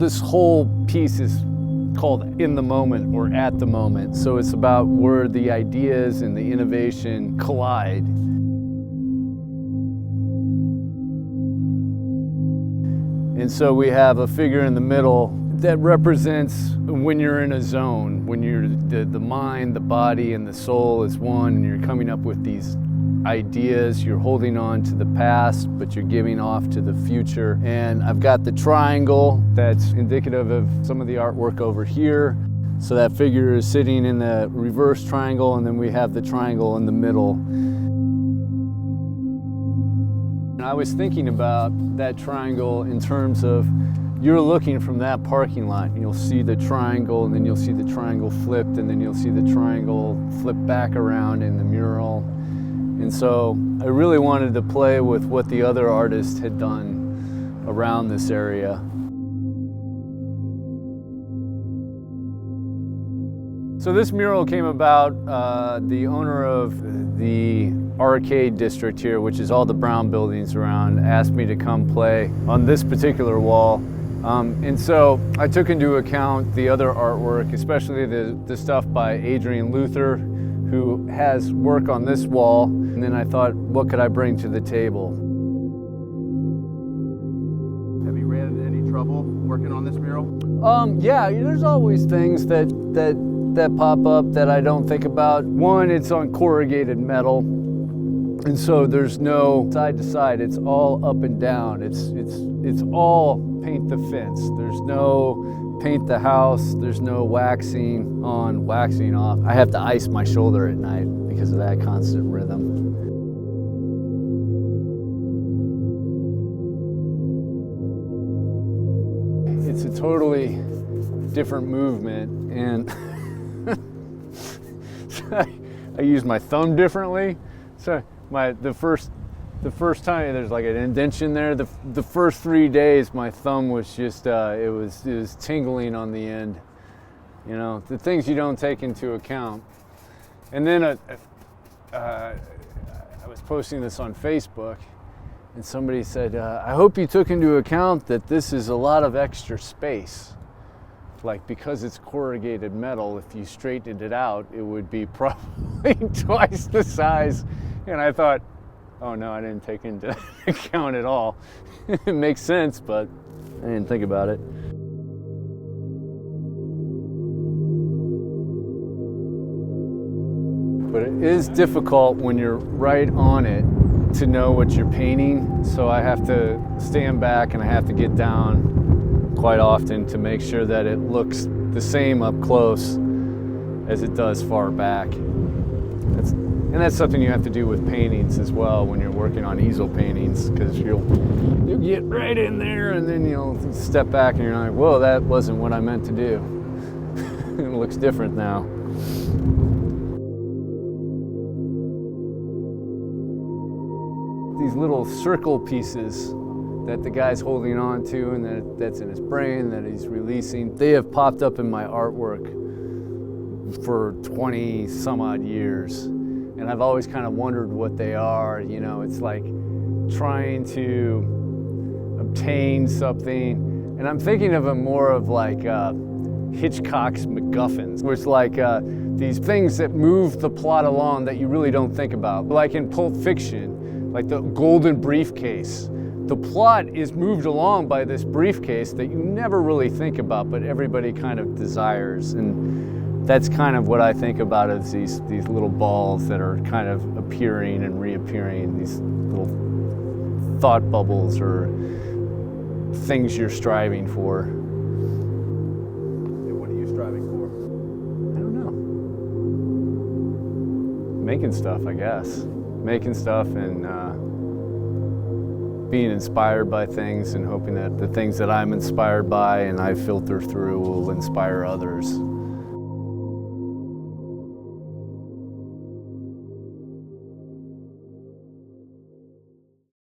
This whole piece is called In the Moment or At the Moment. So it's about where the ideas and the innovation collide. And so we have a figure in the middle that represents when you're in a zone, when you're the mind, the body, and the soul is one, and you're coming up with these ideas, you're holding on to the past, but you're giving off to the future. And I've got the triangle that's indicative of some of the artwork over here. So that figure is sitting in the reverse triangle, and then we have the triangle in the middle. And I was thinking about that triangle in terms of you're looking from that parking lot and you'll see the triangle, and then you'll see the triangle flipped, and then you'll see the triangle flip back around in the mural. And so I really wanted to play with what the other artists had done around this area. So this mural came about, the owner of the arcade district here, which is all the brown buildings around, asked me to come play on this particular wall. And so I took into account the other artwork, especially the stuff by Adrian Luther, who has work on this wall. And then I thought, what could I bring to the table? Have you ran into any trouble working on this mural? Yeah, there's always things that pop up that I don't think about. One, it's on corrugated metal, and so there's no side to side. It's all up and down. It's all paint the fence. There's no paint the house. There's no waxing on, waxing off. I have to ice my shoulder at night because of that constant rhythm. It's a totally different movement, and I use my thumb differently. So the first time there's like an indentation there. The first 3 days my thumb was just it was tingling on the end. You know, the things you don't take into account. And then I was posting this on Facebook, and somebody said, I hope you took into account that this is a lot of extra space. Like, because it's corrugated metal, if you straightened it out, it would be probably twice the size. And I thought, oh no, I didn't take into account at all. It makes sense, but I didn't think about it. But it is difficult when you're right on it to know what you're painting. So I have to stand back and I have to get down quite often to make sure that it looks the same up close as it does far back. And that's something you have to do with paintings as well when you're working on easel paintings, because you'll get right in there and then you'll step back and you're like, whoa, that wasn't what I meant to do. It looks different now. These little circle pieces that the guy's holding on to and that's in his brain that he's releasing, they have popped up in my artwork for 20 some odd years. And I've always kind of wondered what they are. You know, it's like trying to obtain something. And I'm thinking of them more of like Hitchcock's MacGuffins, where it's like these things that move the plot along that you really don't think about. Like in Pulp Fiction, like the golden briefcase. The plot is moved along by this briefcase that you never really think about, but everybody kind of desires. And that's kind of what I think about as these little balls that are kind of appearing and reappearing, these little thought bubbles or things you're striving for. And what are you striving for? I don't know. Making stuff, I guess. Making stuff and being inspired by things and hoping that the things that I'm inspired by and I filter through will inspire others.